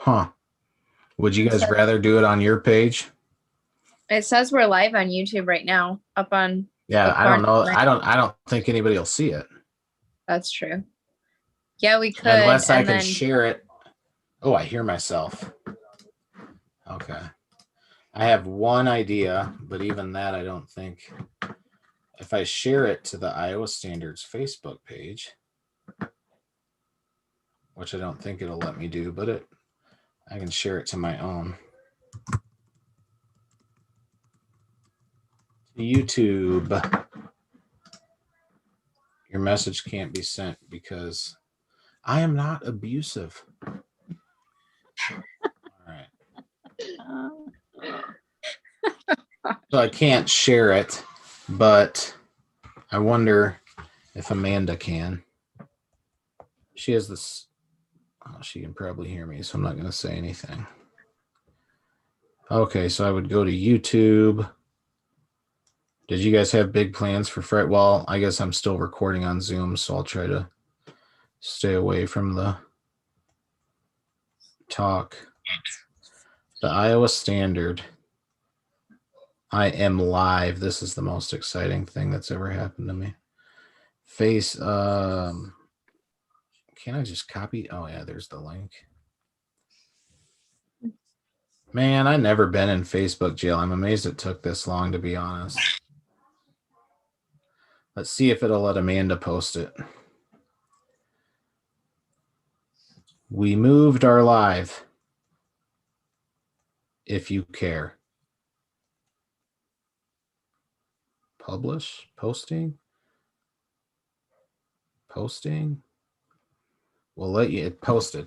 Huh. Would you It guys says, rather do it on your page? it says we're live on YouTube right now, up on the Yeah, I don't corner. know. Right. I don't think anybody will see it That's true. Yeah, we could. unless I And can then share it. Oh, I hear myself. Okay. I have one idea, but even that I don't think. If I share it to the Iowa Standards Facebook page, which I don't think it'll let me do, but I can share it to my own. YouTube. Your message can't be sent because I am not abusive. All right. So I can't share it, but I wonder if Amanda can. She has this. Oh, she can probably hear me, so I'm not going to say anything. Okay, so I would go to YouTube. Did you guys have big plans for Friday? Well, I guess I'm still recording on Zoom, so I'll try to stay away from the talk. The Iowa Standard. I am live. This is the most exciting thing that's ever happened to me. Can I just copy? Oh yeah, there's the link. Man, I've never been in Facebook jail. I'm amazed it took this long, to be honest. Let's see if it'll let Amanda post it. We moved our live. If you care. Publish, posting. We'll let you. It posted.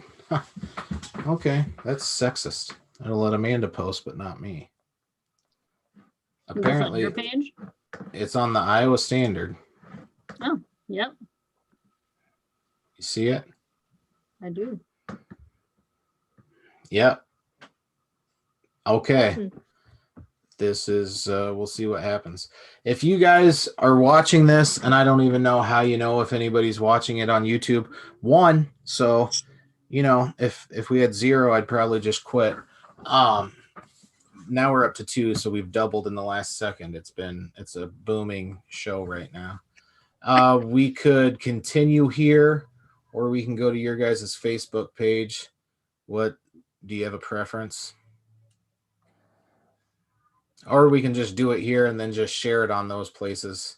Okay, that's sexist. I'll let Amanda post, but not me. Apparently, your page? It's on the Iowa Standard. Oh, yep. You see it? I do. Yep. Okay. This is, we'll see what happens. If you guys are watching this, and I don't even know how you know if anybody's watching it on YouTube, one, so, if we had 0, I'd probably just quit. Now we're up to 2, so we've doubled in the last second. It's a booming show right now. We could continue here, or we can go to your guys' Facebook page. What do you have a preference? Or we can just do it here and then just share it on those places.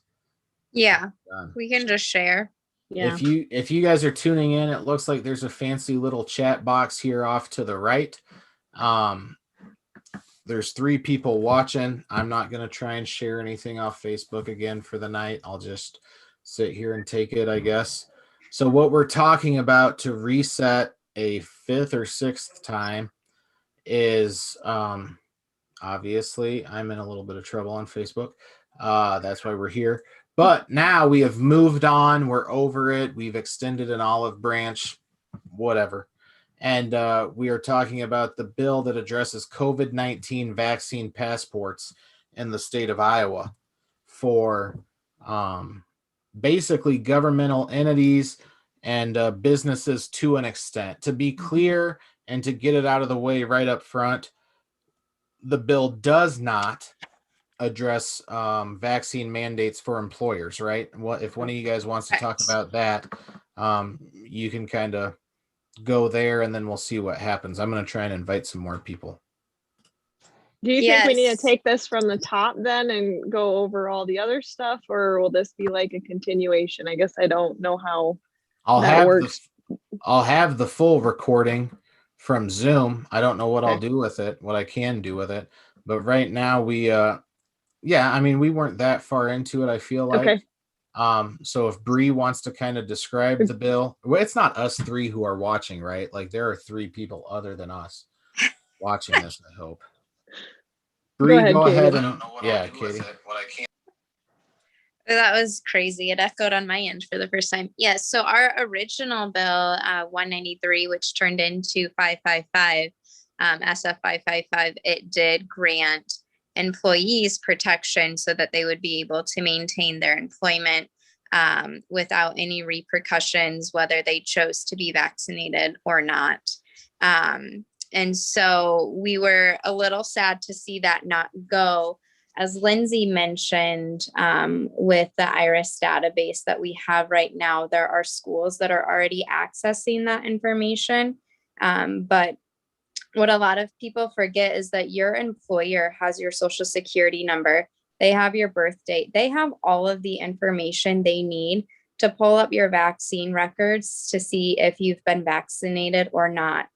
Yeah, we can just share. Yeah. If you guys are tuning in, it looks like there's a fancy little chat box here off to the right. There's 3 people watching. I'm not going to try and share anything off Facebook again for the night. I'll just sit here and take it, I guess. So what we're talking about to reset a 5th or 6th time is obviously I'm in a little bit of trouble on Facebook. That's why we're here. But now we have moved on. We're over it. We've extended an olive branch, whatever. And we are talking about the bill that addresses COVID-19 vaccine passports in the state of Iowa for basically governmental entities and businesses to an extent. To be clear and to get it out of the way right up front, the bill does not address vaccine mandates for employers, right? What if one of you guys wants to talk about that? You can kind of go there and then we'll see what happens. I'm going to try and invite some more people. Do you think we need to take this from the top then and go over all the other stuff, or will this be like a continuation? I guess I don't know how that works. I'll have the full recording from Zoom. I don't know what I'll do with it, what I can do with it. But right now we we weren't that far into it, I feel like. Okay. So if Bree wants to kind of describe the bill, well, it's not us 3 who are watching, right? Like there are 3 people other than us watching this, I hope. Bree, go ahead and Katie. That was crazy. It echoed on my end for the first time. Yes. So our original bill, 193, which turned into 555, SF 555, it did grant employees protection so that they would be able to maintain their employment without any repercussions, whether they chose to be vaccinated or not. And so we were a little sad to see that not go. As Lindsay mentioned, with the IRIS database that we have right now, there are schools that are already accessing that information. But what a lot of people forget is that your employer has your social security number. They have your birth date. They have all of the information they need to pull up your vaccine records to see if you've been vaccinated or not.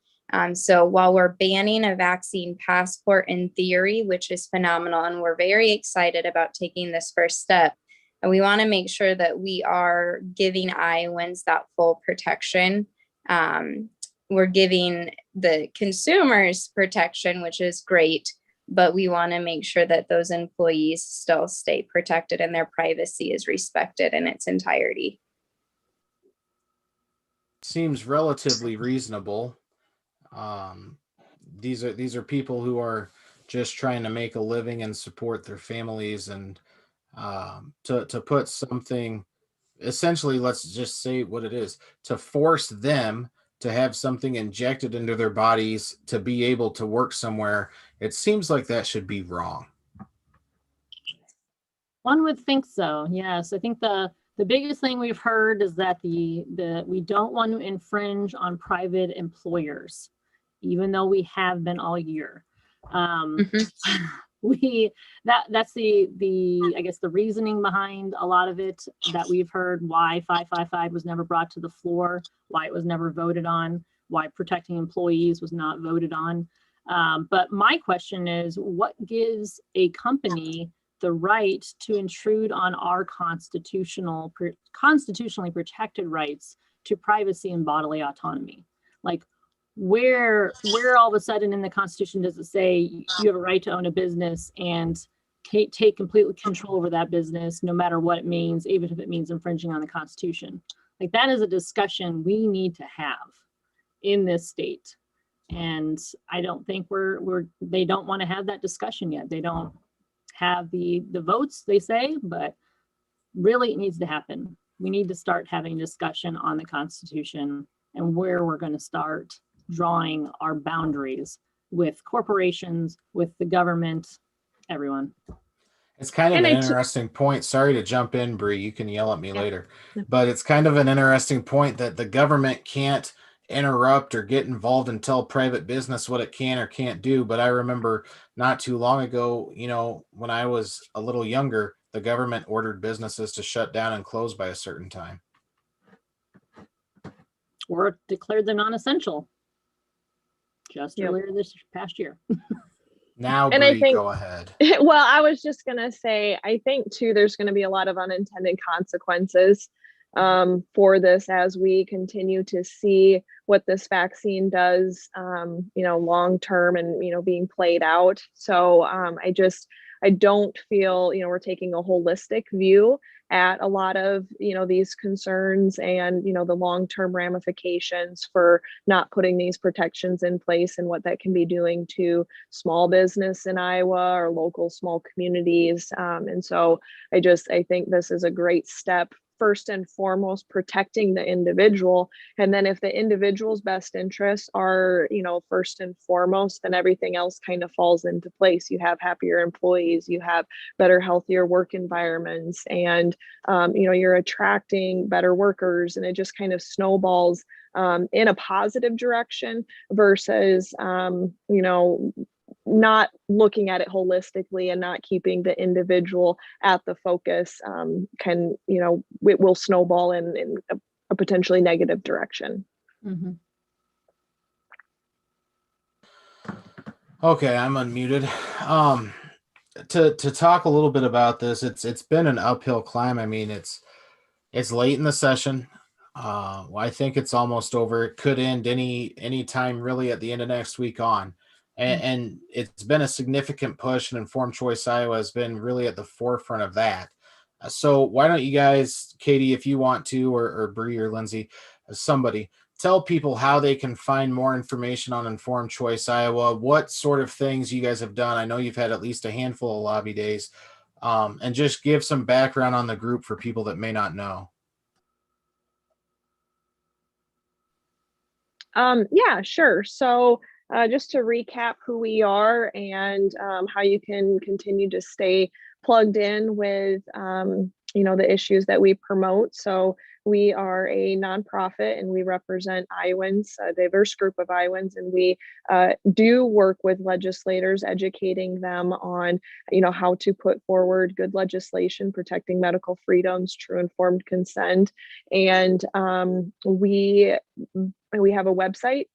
So while we're banning a vaccine passport in theory, which is phenomenal, and we're very excited about taking this first step, and we want to make sure that we are giving Iowans that full protection. We're giving the consumers protection, which is great, but we want to make sure that those employees still stay protected and their privacy is respected in its entirety. Seems relatively reasonable. These are people who are just trying to make a living and support their families, and to put something, essentially, let's just say what it is, to force them to have something injected into their bodies to be able to work somewhere, it seems like that should be wrong. One would think so. Yes, I think the biggest thing we've heard is that we don't want to infringe on private employers, even though we have been all year. That's the I guess the reasoning behind a lot of it that we've heard, why 555 was never brought to the floor, why it was never voted on, why protecting employees was not voted on. But my question is, what gives a company the right to intrude on our constitutionally protected rights to privacy and bodily autonomy? Like, where all of a sudden in the Constitution does it say you have a right to own a business and take complete control over that business, no matter what it means, even if it means infringing on the Constitution? Like, that is a discussion we need to have in this state. And I don't think they don't want to have that discussion yet. They don't have the votes, they say, but really it needs to happen. We need to start having discussion on the Constitution and where we're going to start drawing our boundaries with corporations, with the government, everyone. It's kind of an interesting point. Sorry to jump in, Bree. You can yell at me later. But it's kind of an interesting point that the government can't interrupt or get involved and tell private business what it can or can't do. But I remember not too long ago, when I was a little younger, the government ordered businesses to shut down and close by a certain time. Or declared them non-essential just earlier this past year. Now, Bree, I think, go ahead. Well, I was just going to say, I think too, there's going to be a lot of unintended consequences for this as we continue to see what this vaccine does, long term and, being played out. So I don't feel, we're taking a holistic view at a lot of, these concerns and, the long-term ramifications for not putting these protections in place and what that can be doing to small business in Iowa or local small communities. And so I think this is a great step, first and foremost, protecting the individual. And then if the individual's best interests are, first and foremost, then everything else kind of falls into place. You have happier employees, you have better, healthier work environments, and, you're attracting better workers, and it just kind of snowballs in a positive direction versus, not looking at it holistically and not keeping the individual at the focus it will snowball in a potentially negative direction. Mm-hmm. Okay, I'm unmuted. To talk a little bit about this, it's been an uphill climb. I mean, it's late in the session. I think it's almost over. It could end any time really at the end of next week on. And it's been a significant push, and Informed Choice Iowa has been really at the forefront of that. So why don't you guys, Katie, if you want to, or Bree or Lindsay, somebody, tell people how they can find more information on Informed Choice Iowa, what sort of things you guys have done. I know you've had at least a handful of lobby days, and just give some background on the group for people that may not know. Yeah, sure. So just to recap who we are and how you can continue to stay plugged in with the issues that we promote. So we are a nonprofit and we represent Iowans, a diverse group of Iowans, and we do work with legislators, educating them on how to put forward good legislation protecting medical freedoms, true informed consent. And we have a website,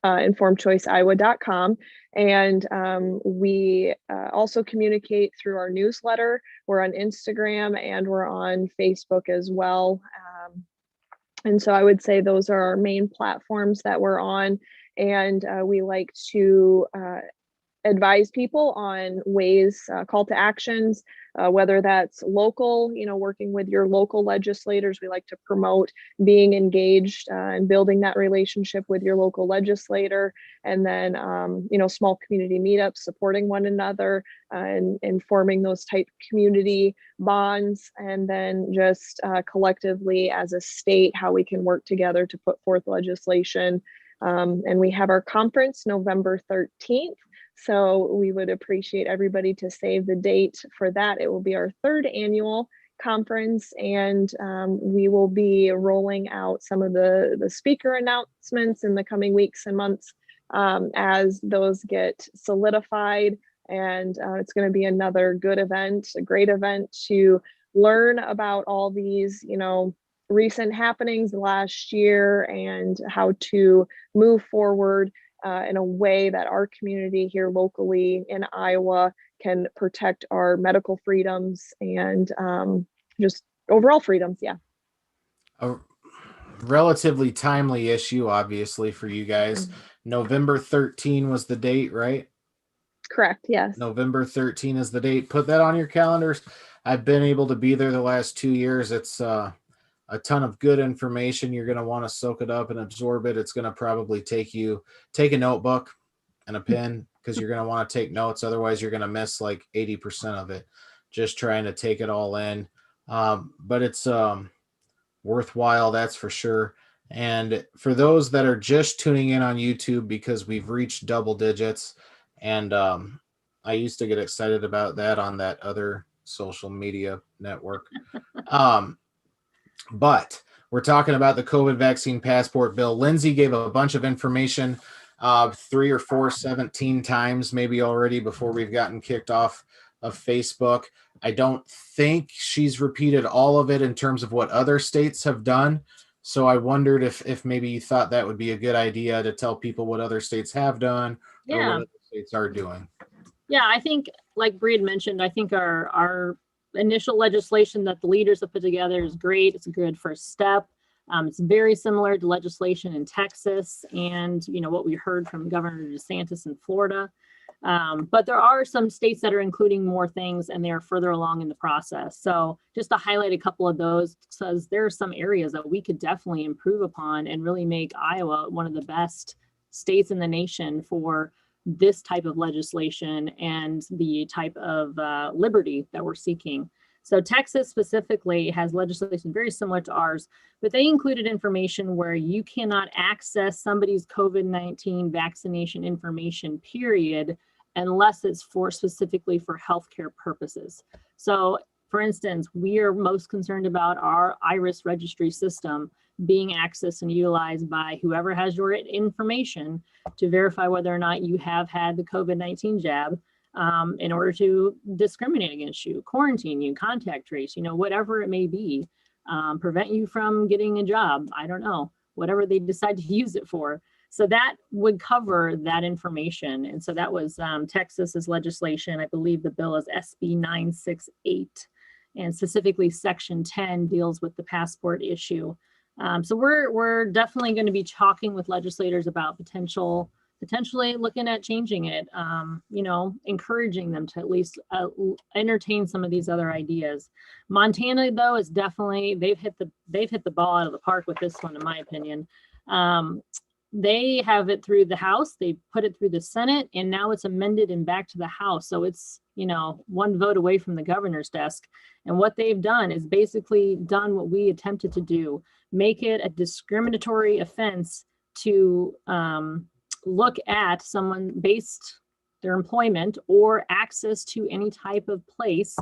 informedchoiceiowa.com. And we also communicate through our newsletter. We're on Instagram and we're on Facebook as well. And so I would say those are our main platforms that we're on. And we like to advise people on ways, call to actions, whether that's local, working with your local legislators. We like to promote being engaged and building that relationship with your local legislator. And then, small community meetups, supporting one another and forming those tight community bonds. And then just collectively as a state, how we can work together to put forth legislation. And we have our conference November 13th. So we would appreciate everybody to save the date for that. It will be our 3rd annual conference, and we will be rolling out some of the speaker announcements in the coming weeks and months as those get solidified. And it's going to be another good event, a great event to learn about all these, recent happenings last year and how to move forward in a way that our community here locally in Iowa can protect our medical freedoms and just overall freedoms. Yeah. A relatively timely issue, obviously, for you guys. November 13 was the date, right? Correct. Yes. November 13 is the date. Put that on your calendars. I've been able to be there the last 2 years. It's a ton of good information. You're going to want to soak it up and absorb it. It's going to probably take a notebook and a pen because you're going to want to take notes. Otherwise, you're going to miss like 80% of it just trying to take it all in. But it's worthwhile, that's for sure. And for those that are just tuning in on YouTube, because we've reached double digits, and I used to get excited about that on that other social media network. But we're talking about the COVID vaccine passport bill. Lindsay gave a bunch of information 3 or 4, 17 times maybe already before we've gotten kicked off of Facebook. I don't think she's repeated all of it in terms of what other states have done. So I wondered if maybe you thought that would be a good idea to tell people what other states have done or what other states are doing. Yeah, I think, like Bree had mentioned, I think our initial legislation that the leaders have put together is great. It's a good first step. It's very similar to legislation in Texas and, what we heard from Governor DeSantis in Florida. But there are some states that are including more things and they're further along in the process. So just to highlight a couple of those, because there are some areas that we could definitely improve upon and really make Iowa one of the best states in the nation for this type of legislation and the type of liberty that we're seeking. So Texas specifically has legislation very similar to ours, but they included information where you cannot access somebody's COVID-19 vaccination information, period, unless it's specifically for healthcare purposes. So for instance, we are most concerned about our IRIS registry system being accessed and utilized by whoever has your information to verify whether or not you have had the COVID-19 jab in order to discriminate against you, quarantine you, contact trace, whatever it may be, prevent you from getting a job. I don't know, whatever they decide to use it for. So that would cover that information. And so that was Texas's legislation. I believe the bill is SB 968. And specifically Section 10 deals with the passport issue. So we're definitely going to be talking with legislators about potentially looking at changing it, encouraging them to at least entertain some of these other ideas. Montana, though, is definitely, they've hit the ball out of the park with this one, in my opinion. They have it through the House, they put it through the Senate, and now it's amended and back to the House. So it's, one vote away from the governor's desk. And what they've done is basically done what we attempted to do, make it a discriminatory offense to look at someone based their employment or access to any type of place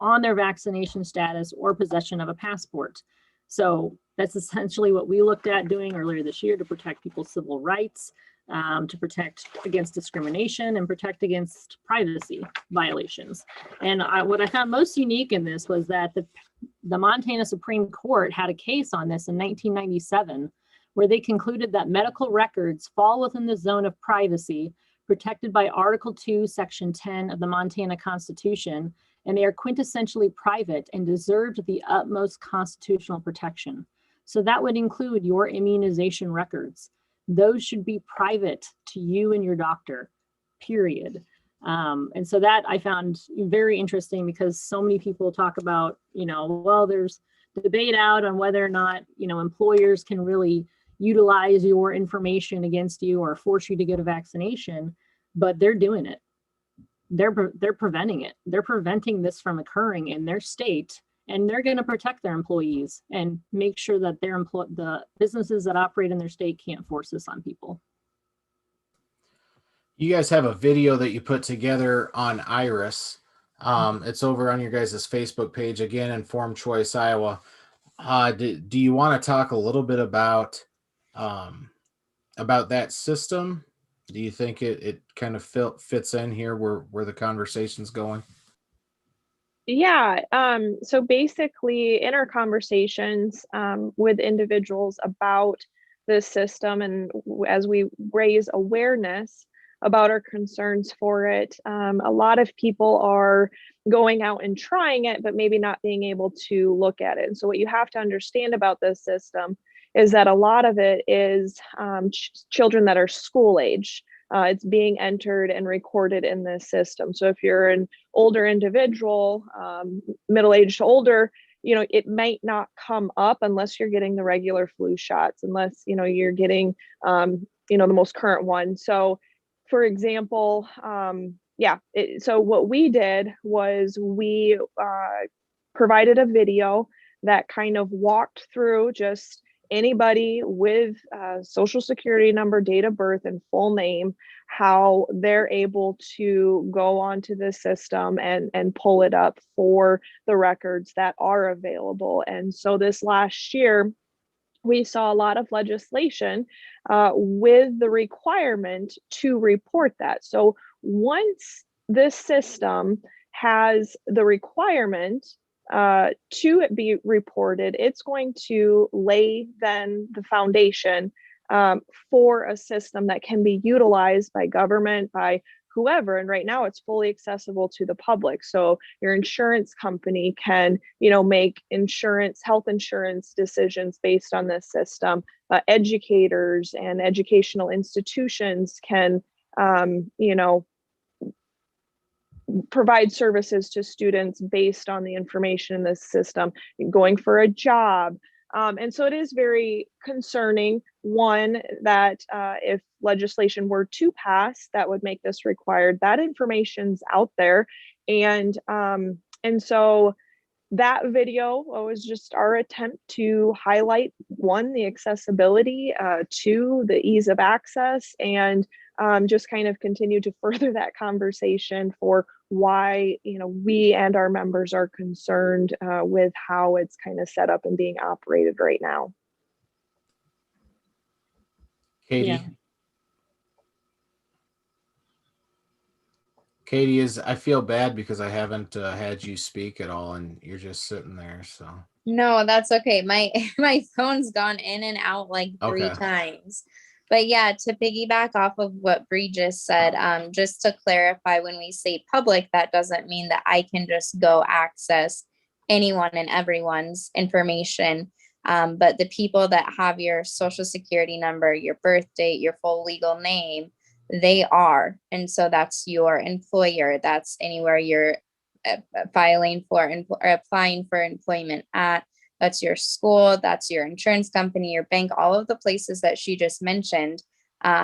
on their vaccination status or possession of a passport. So that's essentially what we looked at doing earlier this year to protect people's civil rights, to protect against discrimination and protect against privacy violations. And what I found most unique in this was that the Montana Supreme Court had a case on this in 1997, where they concluded that medical records fall within the zone of privacy protected by Article 2, Section 10 of the Montana Constitution, and they are quintessentially private and deserved the utmost constitutional protection. So that would include your immunization records. Those should be private to you and your doctor, period. And so that I found very interesting, because so many people talk about, well, there's debate out on whether or not, employers can really utilize your information against you or force you to get a vaccination, but they're doing it. They're preventing it. They're preventing this from occurring in their state, and they're going to protect their employees and make sure that the businesses that operate in their state can't force this on people. You guys have a video that you put together on Iris. It's over on your guys' Facebook page, again, Informed Choice Iowa. Do you want to talk a little bit about that system? Do you think it kind of fits in here where the conversation's going? Yeah. So basically, in our conversations with individuals about this system, and as we raise awareness about our concerns for it, a lot of people are going out and trying it, but maybe not being able to look at it. And so what you have to understand about this system is that a lot of it is children that are school age. It's being entered and recorded in this system. So if you're an older individual, middle-aged to older, it might not come up unless you're getting the regular flu shots, unless, you're getting, the most current one. So for example, so what we did was we provided a video that kind of walked through just anybody with social security number, date of birth, and full name, how they're able to go onto the system and pull it up for the records that are available. And so this last year, we saw a lot of legislation with the requirement to report that. So once this system has the requirement to it be reported, it's going to lay then the foundation for a system that can be utilized by government, by whoever. And right now it's fully accessible to the public. So your insurance company can, make health insurance decisions based on this system. Educators and educational institutions can, provide services to students based on the information in this system, going for a job. And so it is very concerning, one, that if legislation were to pass, that would make this required. That information's out there. And so that video was just our attempt to highlight, one, the accessibility, two, the ease of access, and just kind of continue to further that conversation for why, we and our members are concerned with how it's kind of set up and being operated right now. Katie? Yeah. Katie, I feel bad because I haven't had you speak at all, and you're just sitting there. So No, that's okay. My phone's gone in and out like three times. But yeah, to piggyback off of what Bree just said, just to clarify, when we say public, that doesn't mean that I can just go access anyone and everyone's information. But the people that have your social security number, your birth date, your full legal name, they are. And so that's your employer. That's anywhere you're filing for or applying for employment at. That's your school, that's your insurance company, your bank, all of the places that she just mentioned.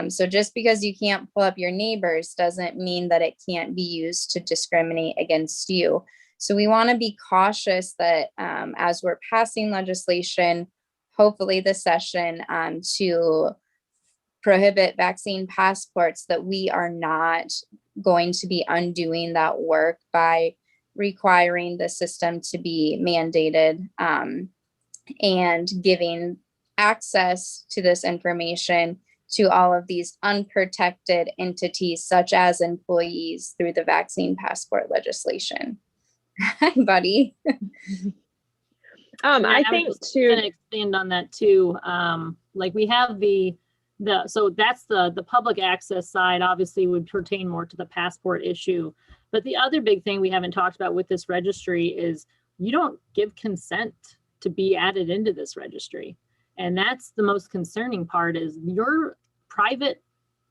So just because you can't pull up your neighbors doesn't mean that it can't be used to discriminate against you. So we want to be cautious that as we're passing legislation, hopefully this session, to prohibit vaccine passports, that we are not going to be undoing that work by requiring the system to be mandated, and giving access to this information to all of these unprotected entities, such as employees, through the vaccine passport legislation. Hi, buddy. I was think just too. gonna expand on that too. Like we have so that's the public access side, obviously would pertain more to the passport issue. But the other big thing we haven't talked about with this registry is you don't give consent to be added into this registry. And that's the most concerning part, is your private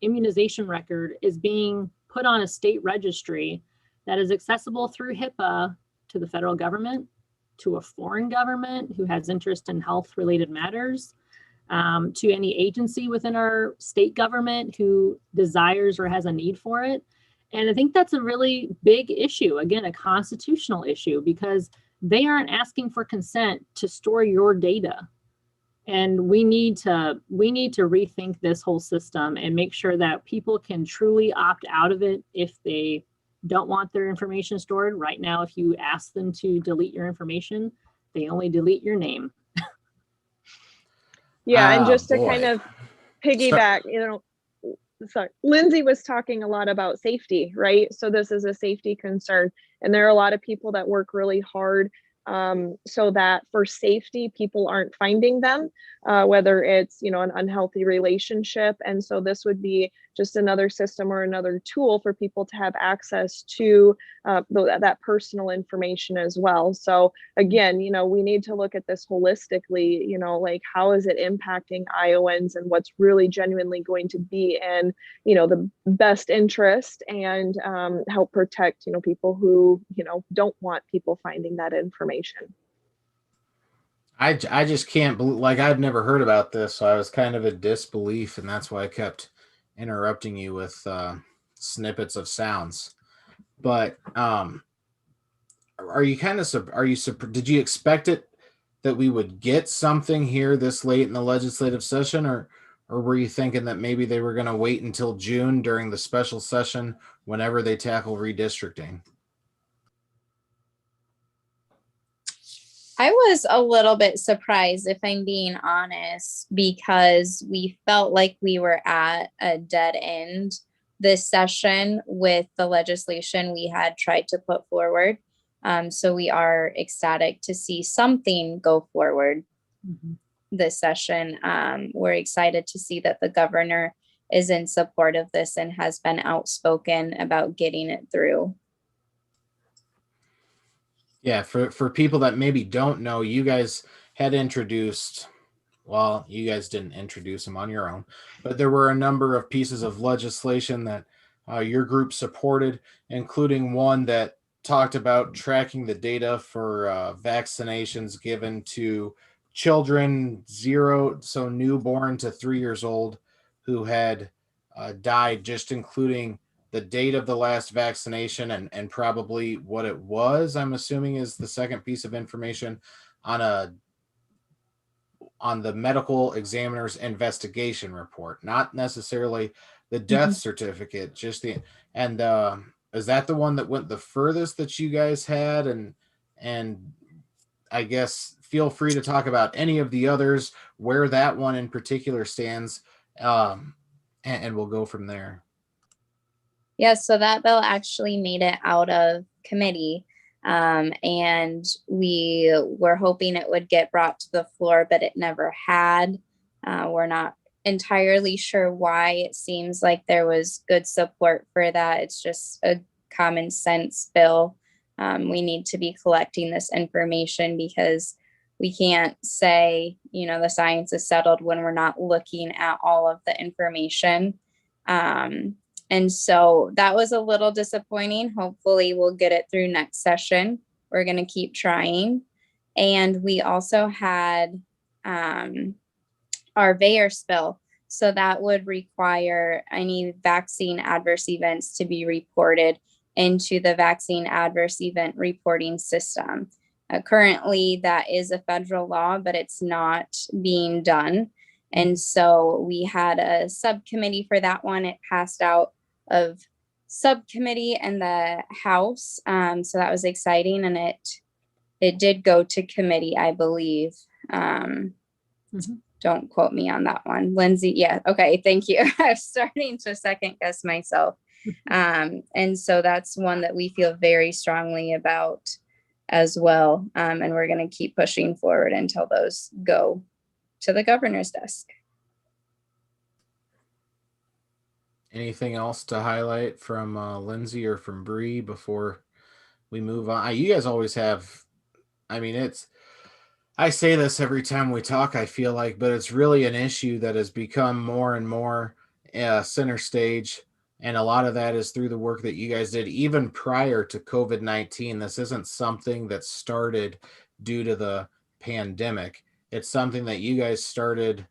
immunization record is being put on a state registry that is accessible through HIPAA to the federal government, to a foreign government who has interest in health related matters, to any agency within our state government who desires or has a need for it. And I think that's a really big issue, again, a constitutional issue, because they aren't asking for consent to store your data. And we need to rethink this whole system and make sure that people can truly opt out of it if they don't want their information stored. Right now, if you ask them to delete your information, they only delete your name. Yeah, and just to boy. kind of piggyback, sorry, Lindsay was talking a lot about safety, right? So this is a safety concern, and there are a lot of people that work really hard so that for safety, people aren't finding them, whether it's, an unhealthy relationship. And so this would be just another system or another tool for people to have access to that personal information as well. So again, we need to look at this holistically, like how is it impacting Iowans and what's really genuinely going to be in, the best interest, and help protect, people who, don't want people finding that information. I just can't believe, like, I've never heard about this, so I was kind of in disbelief, and that's why I kept interrupting you with snippets of sounds. But are you did you expect it that we would get something here this late in the legislative session, or were you thinking that maybe they were going to wait until June during the special session whenever they tackle redistricting? I was a little bit surprised, if I'm being honest, because we felt like we were at a dead end this session with the legislation we had tried to put forward. So we are ecstatic to see something go forward this session. We're excited to see that the governor is in support of this and has been outspoken about getting it through. Yeah, for people that maybe don't know, you guys had introduced, well, you guys didn't introduce them on your own, but there were a number of pieces of legislation that your group supported, including one that talked about tracking the data for vaccinations given to children newborn to 3 years old, who had died, just including the date of the last vaccination and probably what it was, I'm assuming, is the second piece of information on the medical examiner's investigation report, not necessarily the death certificate, just and is that the one that went the furthest that you guys had? And I guess feel free to talk about any of the others, where that one in particular stands, and we'll go from there. Yeah, so that bill actually made it out of committee, and we were hoping it would get brought to the floor, but it never had. We're not entirely sure why. It seems like there was good support for that. It's just a common sense bill. We need to be collecting this information because we can't say, the science is settled when we're not looking at all of the information. And so that was a little disappointing. Hopefully we'll get it through next session. We're going to keep trying. And we also had our VAERS bill. So that would require any vaccine adverse events to be reported into the vaccine adverse event reporting system. Currently, that is a federal law, but it's not being done. And so we had a subcommittee for that one. It passed out of subcommittee and the House. So that was exciting. And it did go to committee, I believe. Don't quote me on that one. Lindsay, yeah, okay, thank you. I'm starting to second guess myself. And so that's one that we feel very strongly about as well. And we're going to keep pushing forward until those go to the governor's desk. Anything else to highlight from Lindsay or from Bree before we move on? You guys always have, I mean, I say this every time we talk, I feel like, but it's really an issue that has become more and more center stage. And a lot of that is through the work that you guys did even prior to COVID-19. This isn't something that started due to the pandemic. It's something that you guys started,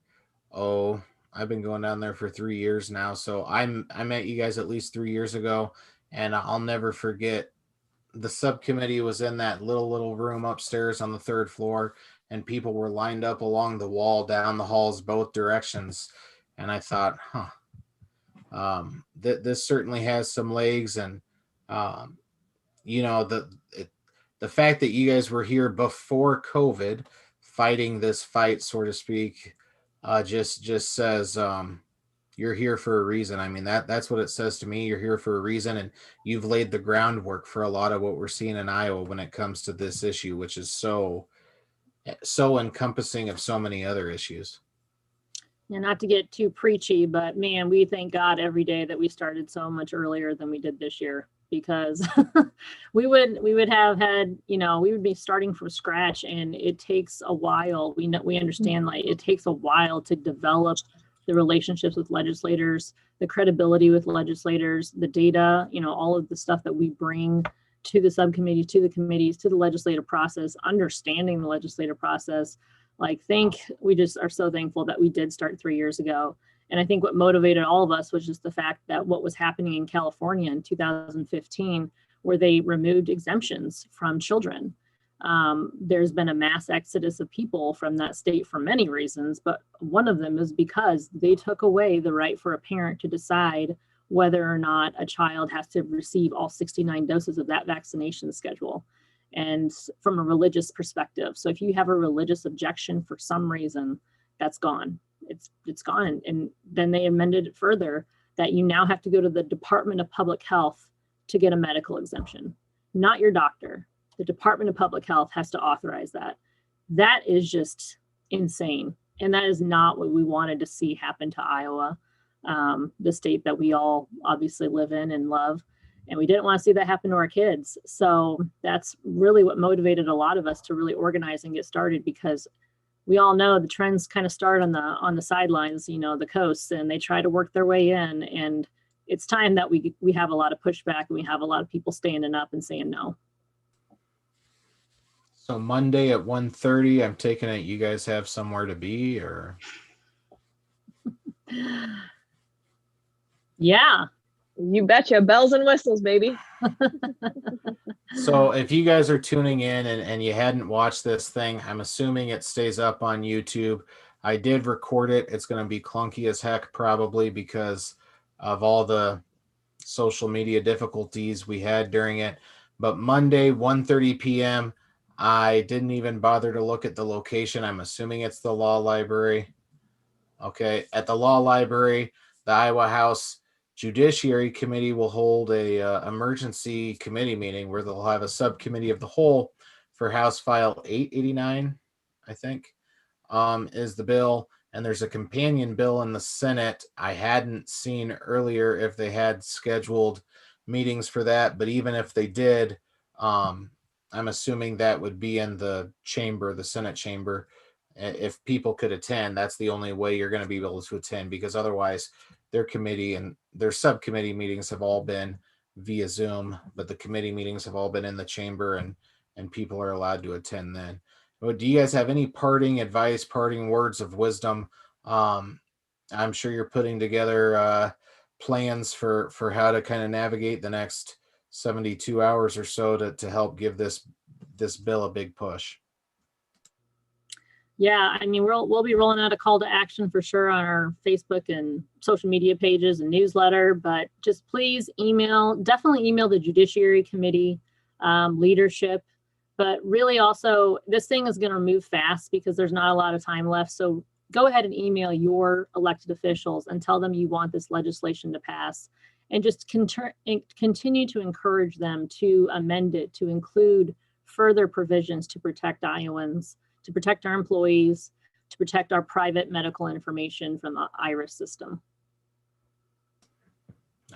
I've been going down there for 3 years now. So I met you guys at least 3 years ago, and I'll never forget the subcommittee was in that little room upstairs on the 3rd floor, and people were lined up along the wall down the halls both directions. And I thought, this certainly has some legs. And you know, the fact that you guys were here before COVID fighting this fight, so to speak, just says you're here for a reason. I mean, that's what it says to me. You're here for a reason, and you've laid the groundwork for a lot of what we're seeing in Iowa when it comes to this issue, which is so encompassing of so many other issues. Yeah, not to get too preachy, but man, we thank God every day that we started so much earlier than we did this year, because we would have had, we would be starting from scratch, and it takes a while. We understand, like, it takes a while to develop the relationships with legislators, the credibility with legislators, the data, all of the stuff that we bring to the subcommittees, to the committees, to the legislative process, understanding the legislative process. We just are so thankful that we did start 3 years ago. And I think what motivated all of us was just the fact that what was happening in California in 2015, where they removed exemptions from children. There's been a mass exodus of people from that state for many reasons, but one of them is because they took away the right for a parent to decide whether or not a child has to receive all 69 doses of that vaccination schedule. And from a religious perspective. So if you have a religious objection for some reason, that's gone. It's gone. And then they amended it further that you now have to go to the Department of Public Health to get a medical exemption, not your doctor. The Department of Public Health has to authorize that. That is just insane. And that is not what we wanted to see happen to Iowa, the state that we all obviously live in and love. And we didn't want to see that happen to our kids. So that's really what motivated a lot of us to really organize and get started, because we all know the trends kind of start on the sidelines, the coasts, and they try to work their way in. And it's time that we have a lot of pushback, and we have a lot of people standing up and saying no. So Monday at 1:30, I'm taking it you guys have somewhere to be, or? Yeah. You betcha, bells and whistles, baby. So if you guys are tuning in and you hadn't watched this thing, I'm assuming it stays up on YouTube. I did record it. It's going to be clunky as heck, probably because of all the social media difficulties we had during it. But Monday, 1:30 p.m., I didn't even bother to look at the location. I'm assuming it's the law library. Okay, at the law library, the Iowa House Judiciary Committee will hold a emergency committee meeting where they'll have a subcommittee of the whole for House File 889, I think, is the bill. And there's a companion bill in the Senate. I hadn't seen earlier if they had scheduled meetings for that, but even if they did, I'm assuming that would be in the chamber, the Senate chamber. If people could attend, that's the only way you're going to be able to attend, because otherwise their committee and their subcommittee meetings have all been via Zoom, but the committee meetings have all been in the chamber, and people are allowed to attend then. But do you guys have any parting advice, parting words of wisdom? I'm sure you're putting together plans for how to kind of navigate the next 72 hours or so to help give this bill a big push. Yeah, I mean, we'll be rolling out a call to action for sure on our Facebook and social media pages and newsletter, but just please definitely email the Judiciary Committee leadership. But really also, this thing is going to move fast because there's not a lot of time left. So go ahead and email your elected officials and tell them you want this legislation to pass, and just continue to encourage them to amend it to include further provisions to protect Iowans, to protect our employees, to protect our private medical information from the IRIS system.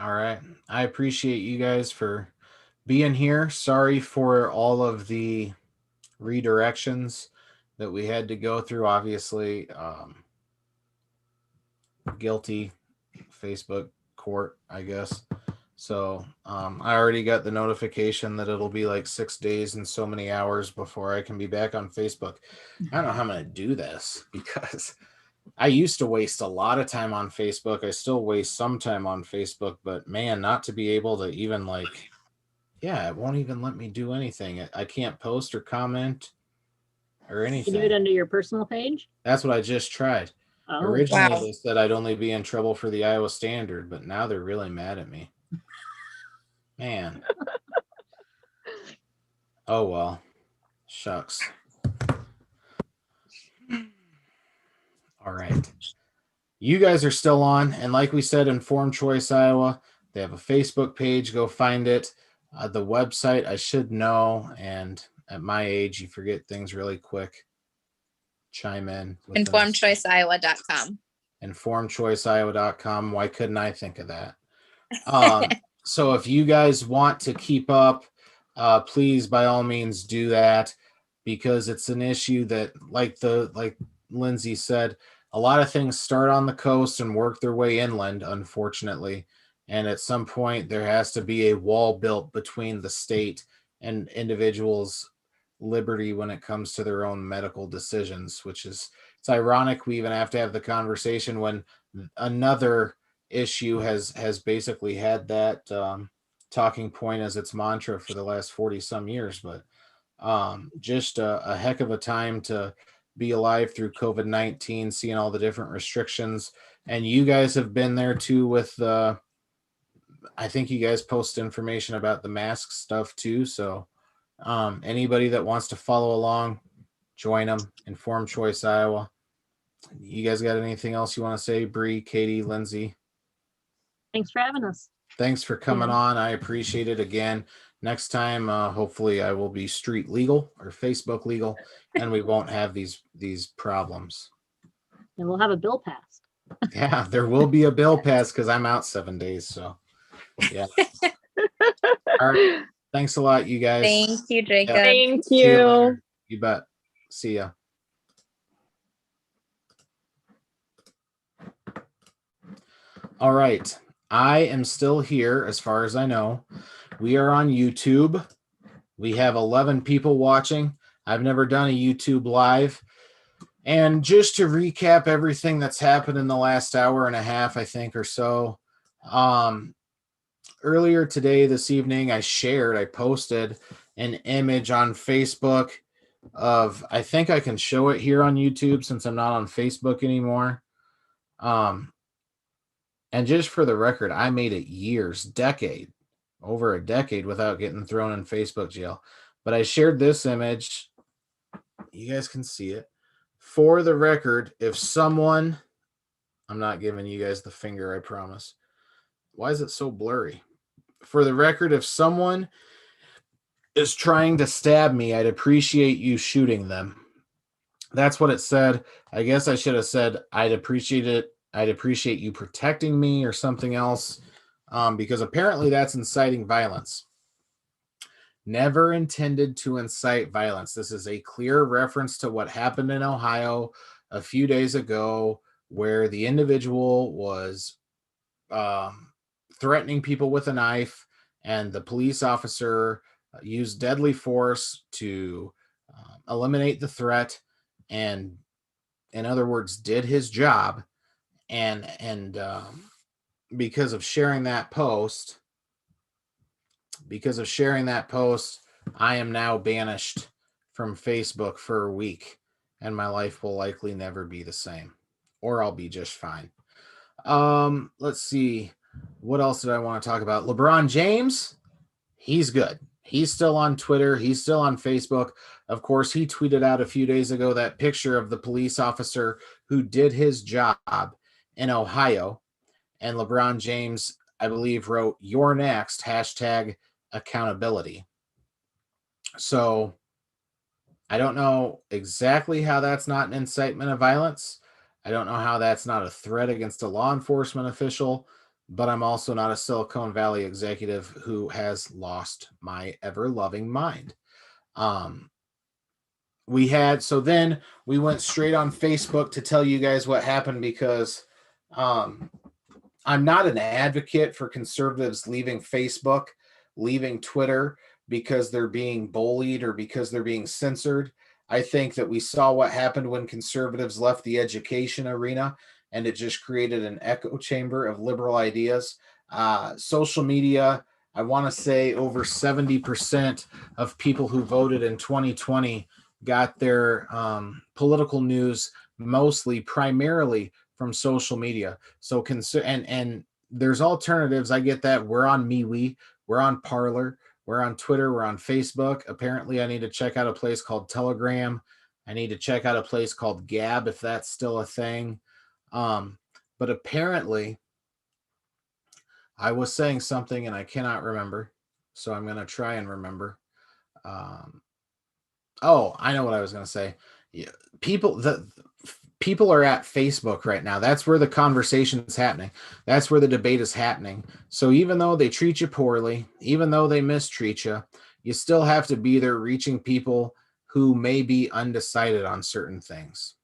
All right. I appreciate you guys for being here. Sorry for all of the redirections that we had to go through. Obviously, guilty Facebook court, I guess. So I already got the notification that it'll be like 6 days and so many hours before I can be back on Facebook. I don't know how I'm going to do this because I used to waste a lot of time on Facebook. I still waste some time on Facebook, but man, not to be able to even it won't even let me do anything. I can't post or comment or anything. You do it under your personal page? That's what I just tried. Oh, Originally, wow. they said I'd only be in trouble for the Iowa Standard, but now they're really mad at me. Man. Oh, well. Shucks. All right. You guys are still on. And like we said, Informed Choice Iowa, they have a Facebook page. Go find it. The website, I should know. And at my age, you forget things really quick. Chime in. InformedChoiceIowa.com. InformedChoiceIowa.com. Why couldn't I think of that? So if you guys want to keep up, please, by all means, do that, because it's an issue that, like Lindsay said, a lot of things start on the coast and work their way inland, unfortunately. And at some point, there has to be a wall built between the state and individuals' liberty when it comes to their own medical decisions, which is, it's ironic we even have to have the conversation when another issue has basically had that talking point as its mantra for the last 40 some years. But just a heck of a time to be alive through COVID-19, seeing all the different restrictions. And you guys have been there too with I think you guys post information about the mask stuff too. So anybody that wants to follow along, join them. Informed Choice Iowa. You guys got anything else you want to say? Bree, Katie, Lindsay? thanks for having us. Thanks for coming on. I appreciate it. Again, next time, hopefully I will be street legal or Facebook legal, and we won't have these problems. And we'll have a bill passed. Yeah, there will be a bill passed because I'm out 7 days. So yeah. All right. Thanks a lot, you guys. Thank you, Jacob. Yeah. Thank See you you. later. You bet. See ya. All right. I am still here as far as I know. We are on YouTube. We have 11 people watching. I've never done a YouTube live. And just to recap everything that's happened in the last hour and a half, I think, or so. Earlier today, this evening, I posted an image on Facebook of, I think I can show it here on YouTube since I'm not on Facebook anymore. And just for the record, I made it over a decade without getting thrown in Facebook jail. But I shared this image. You guys can see it. For the record, if someone, I'm not giving you guys the finger, I promise. Why is it so blurry? For the record, if someone is trying to stab me, I'd appreciate you shooting them. That's what it said. I guess I should have said, I'd appreciate it. I'd appreciate you protecting me or something else, because apparently that's inciting violence. Never intended to incite violence. This is a clear reference to what happened in Ohio a few days ago, where the individual was threatening people with a knife, and the police officer used deadly force to eliminate the threat, and in other words, did his job. And because of sharing that post, I am now banished from Facebook for a week. and my life will likely never be the same, or I'll be just fine. Let's see. What else did I want to talk about? LeBron James, he's good. He's still on Twitter. He's still on Facebook. Of course, he tweeted out a few days ago that picture of the police officer who did his job in Ohio. And LeBron James, I believe, wrote, "You're next," hashtag accountability. So I don't know exactly how that's not an incitement of violence. I don't know how that's not a threat against a law enforcement official, but I'm also not a Silicon Valley executive who has lost my ever-loving mind. Then we went straight on Facebook to tell you guys what happened, because I'm not an advocate for conservatives leaving Facebook, leaving Twitter because they're being bullied or because they're being censored. I think that we saw what happened when conservatives left the education arena, and it just created an echo chamber of liberal ideas. Social media, I want to say over 70% of people who voted in 2020 got their political news primarily from social media. So and there's alternatives. I get that. We're on MeWe, we're on Parler, we're on Twitter, we're on Facebook. Apparently, I need to check out a place called Telegram. I need to check out a place called Gab, if that's still a thing. But apparently, I was saying something and I cannot remember, so I'm going to try and remember. Oh, I know what I was going to say. Yeah, people are at Facebook right now. That's where the conversation is happening. That's where the debate is happening. So even though they treat you poorly, even though they mistreat you, you still have to be there reaching people who may be undecided on certain things.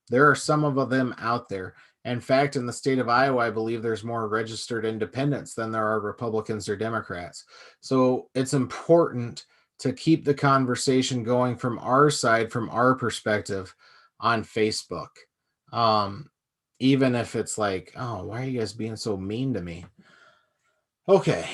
There are some of them out there. In fact, in the state of Iowa, I believe there's more registered independents than there are Republicans or Democrats. So it's important to keep the conversation going from our side, from our perspective on Facebook. Even if it's like, oh, why are you guys being so mean to me? Okay.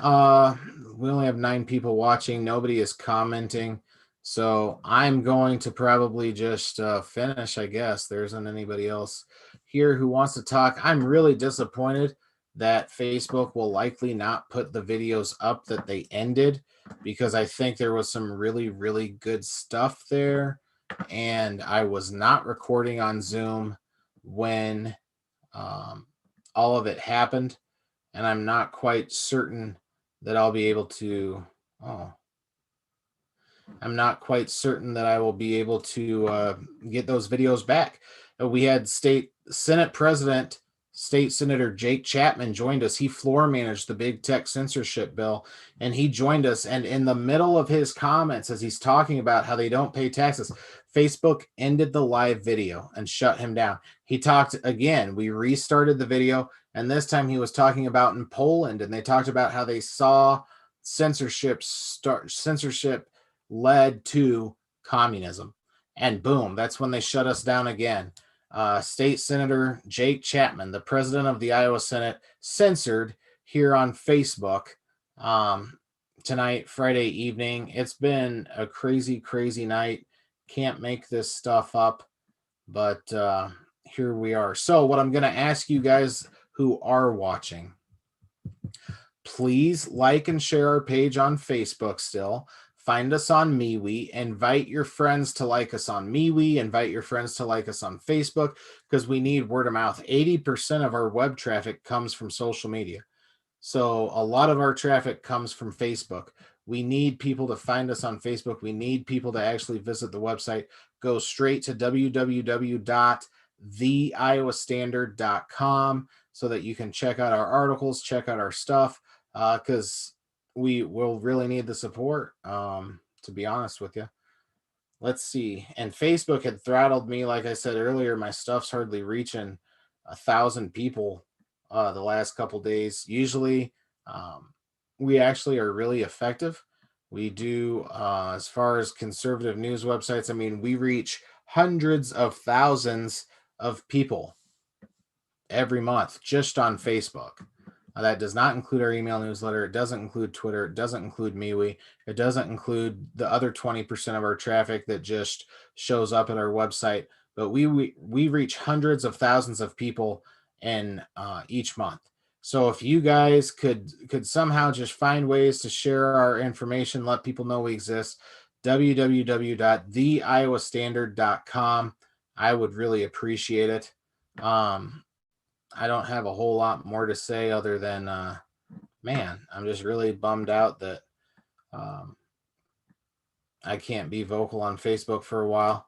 We only have 9 people watching. Nobody is commenting. So I'm going to probably just finish, I guess. There isn't anybody else here who wants to talk. I'm really disappointed that Facebook will likely not put the videos up that they ended, because I think there was some really, really good stuff there. And I was not recording on Zoom when all of it happened. And I'm not quite certain that I'll be able to. I'm not quite certain that I will be able to get those videos back. We had State Senator Jake Chapman joined us. He floor managed the big tech censorship bill, and he joined us. And in the middle of his comments, as he's talking about how they don't pay taxes, Facebook ended the live video and shut him down. He talked again. We restarted the video, and this time he was talking about in Poland, and they talked about how they saw censorship led to communism. And boom, that's when they shut us down again. State Senator Jake Chapman, the president of the Iowa Senate, censored here on Facebook tonight, Friday evening. It's been a crazy, crazy night. Can't make this stuff up, but here we are. So what I'm going to ask you guys who are watching, please like and share our page on Facebook still. Find us on MeWe. Invite your friends to like us on MeWe. Invite your friends to like us on Facebook, because we need word of mouth. 80% of our web traffic comes from social media. So a lot of our traffic comes from Facebook. We need people to find us on Facebook. We need people to actually visit the website. Go straight to www.theiowastandard.com so that you can check out our articles, check out our stuff, because we will really need the support, to be honest with you. Let's see. And Facebook had throttled me. Like I said earlier, my stuff's hardly reaching 1,000 people the last couple days. Usually, we actually are really effective. We do, as far as conservative news websites, I mean, we reach hundreds of thousands of people every month just on Facebook. That does not include our email newsletter. It doesn't include Twitter. It doesn't include MeWe. It doesn't include the other 20% of our traffic that just shows up at our website. But we reach hundreds of thousands of people in each month. So if you guys could somehow just find ways to share our information, let people know we exist, www.theiowastandard.com. I would really appreciate it. I don't have a whole lot more to say other than, man, I'm just really bummed out that I can't be vocal on Facebook for a while.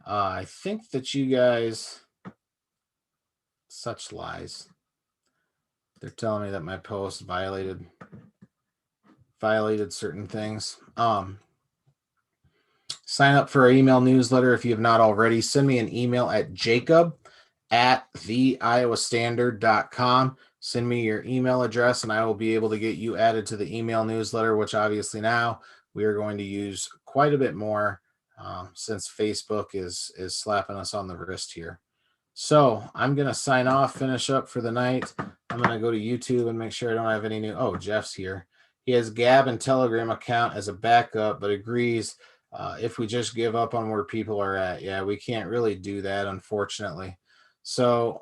I think that you guys, such lies. They're telling me that my post violated certain things. Sign up for our email newsletter if you have not already. Send me an email at jacob@theiowastandard.com. Send me your email address and I will be able to get you added to the email newsletter, which obviously now we are going to use quite a bit more since Facebook is slapping us on the wrist here. So I'm going to sign off, finish up for the night. I'm going to go to YouTube and make sure I don't have any new. Oh, Jeff's here. He has Gab and Telegram account as a backup, but agrees if we just give up on where people are at. Yeah, we can't really do that, unfortunately. So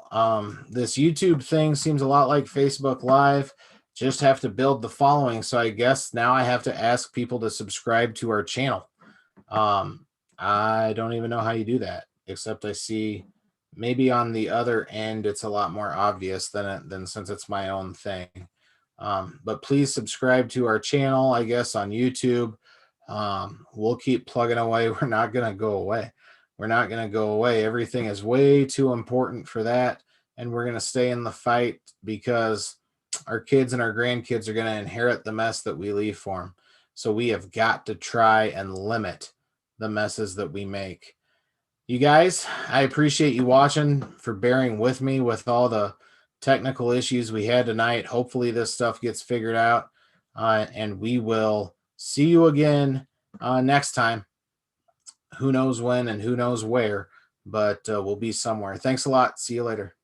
this YouTube thing seems a lot like Facebook Live. Just have to build the following. So I guess now I have to ask people to subscribe to our channel. I don't even know how you do that, except I see maybe on the other end it's a lot more obvious than since it's my own thing. But please subscribe to our channel, I guess, on YouTube. We'll keep plugging away. We're not going to go away. We're not going to go away. Everything is way too important for that. And we're going to stay in the fight because our kids and our grandkids are going to inherit the mess that we leave for them. So we have got to try and limit the messes that we make. You guys, I appreciate you watching, for bearing with me with all the technical issues we had tonight. Hopefully this stuff gets figured out, and we will see you again next time. Who knows when and who knows where, but we'll be somewhere. Thanks a lot. See you later.